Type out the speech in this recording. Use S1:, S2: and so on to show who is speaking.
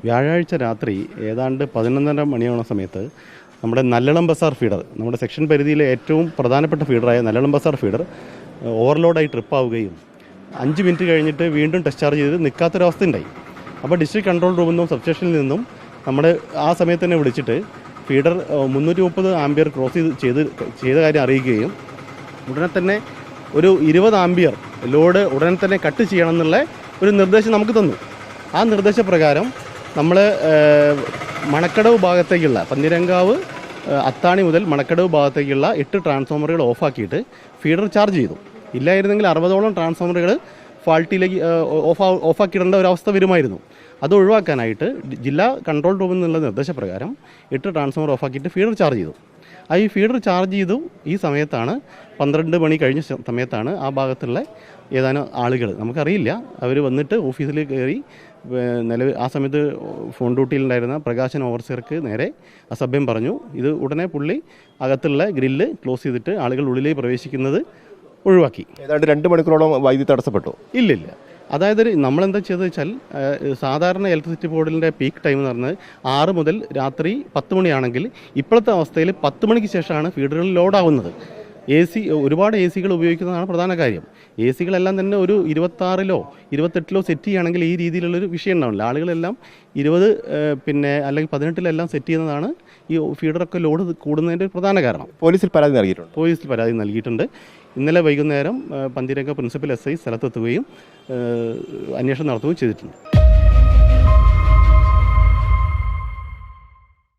S1: വ്യാഴാഴ്ച രാത്രി ഏതാണ്ട് 11:30 മണിയാവുന്ന സമയത്ത് നമ്മുടെ നല്ലളം ബസാർ ഫീഡർ, നമ്മുടെ സെക്ഷൻ പരിധിയിലെ ഏറ്റവും പ്രധാനപ്പെട്ട ഫീഡറായ നല്ലളം ബസാർ ഫീഡർ ഓവർലോഡായി ട്രിപ്പാവുകയും 5 മിനിറ്റ് കഴിഞ്ഞിട്ട് വീണ്ടും ഡിസ്ചാർജ് ചെയ്ത് നിൽക്കാത്തൊരവസ്ഥ ഉണ്ടായി. അപ്പോൾ ഡിസ്ട്രിക്ട് കൺട്രോൾ റൂമിൽ നിന്നും സബ് സ്റ്റേഷനിൽ നിന്നും നമ്മുടെ ആ സമയത്ത് തന്നെ വിളിച്ചിട്ട് ഫീഡർ 330 ആംബിയർ ക്രോസ് ചെയ്ത കാര്യം അറിയിക്കുകയും ഉടനെ തന്നെ ഒരു 20 ആംബിയർ ലോഡ് ഉടനെ തന്നെ കട്ട് ചെയ്യണം എന്നുള്ള ഒരു നിർദ്ദേശം നമുക്ക് തന്നു. ആ നിർദ്ദേശപ്രകാരം നമ്മൾ മണക്കടവ് ഭാഗത്തേക്കുള്ള പന്തിരങ്കാവ് അത്താണി മുതൽ മണക്കടവ് ഭാഗത്തേക്കുള്ള 8 ട്രാൻസ്ഫോമറുകൾ ഓഫാക്കിയിട്ട് ഫീഡർ ചാർജ് ചെയ്തു. ഇല്ലായിരുന്നെങ്കിൽ 60ഓളം ട്രാൻസ്ഫോമറുകൾ ഫാൾട്ടിലേക്ക് ഓഫാക്കിയിടേണ്ട ഒരവസ്ഥ വരുമായിരുന്നു. അത് ഒഴിവാക്കാനായിട്ട് ജില്ലാ കൺട്രോൾ റൂമിൽ നിന്നുള്ള നിർദ്ദേശപ്രകാരം 8 ട്രാൻസ്ഫോമർ ഓഫാക്കിയിട്ട് ഫീഡർ ചാർജ് ചെയ്തു. ഈ ഫീഡർ ചാർജ് ചെയ്തു ഈ സമയത്താണ് 12 മണി കഴിഞ്ഞ സമയത്താണ് ആ ഭാഗത്തുള്ള ഏതാനും ആളുകൾ, നമുക്കറിയില്ല, അവർ വന്നിട്ട് ഓഫീസിൽ കയറി ആ സമയത്ത് ഫോൺ ഡ്യൂട്ടിയിലുണ്ടായിരുന്ന പ്രകാശൻ ഓവർസിയർക്ക് നേരെ അസഭ്യം പറഞ്ഞു. ഇത് ഉടനെ പുള്ളി അകത്തുള്ള ഗ്രില്ല് ക്ലോസ് ചെയ്തിട്ട് ആളുകൾ ഉള്ളിലേക്ക് പ്രവേശിക്കുന്നത് ഒഴിവാക്കി.
S2: ഏതാണ്ട് 2 മണിക്കൂറോളം വൈദ്യുതി തടസ്സപ്പെട്ടു.
S1: ഇല്ലില്ല, അതായത് നമ്മളെന്താ ചെയ്തത് വെച്ചാൽ സാധാരണ ഇലക്ട്രിസിറ്റി ബോർഡിൻ്റെ പീക്ക് ടൈം എന്ന് പറഞ്ഞാൽ 6 മുതൽ രാത്രി 10 മണിയാണെങ്കിൽ ഇപ്പോഴത്തെ അവസ്ഥയിൽ 10 മണിക്ക് ശേഷമാണ് ഫീഡറുകൾ ലോഡാവുന്നത്. ഒരുപാട് എ സികൾ ഉപയോഗിക്കുന്നതാണ് പ്രധാന കാര്യം. എ സികളെല്ലാം തന്നെ ഒരു 26-ലോ 28-ലോ സെറ്റ് ചെയ്യുകയാണെങ്കിൽ ഈ രീതിയിലുള്ളൊരു വിഷയം ഉണ്ടാവില്ല. ആളുകളെല്ലാം 20 അല്ലെങ്കിൽ 18-ലെല്ലാം സെറ്റ് ചെയ്യുന്നതാണ് ഈ ഫീഡറൊക്കെ ലോഡ് കൂടുന്നതിൻ്റെ പ്രധാന കാരണം.
S2: പോലീസിൽ പരാതി
S1: നൽകിയിട്ടുണ്ട്. ഇന്നലെ വൈകുന്നേരം പന്തിരങ്ക പ്രിൻസിപ്പൽ SI സ്ഥലത്തെത്തുകയും അന്വേഷണം നടത്തുകയും ചെയ്തിട്ടുണ്ട്.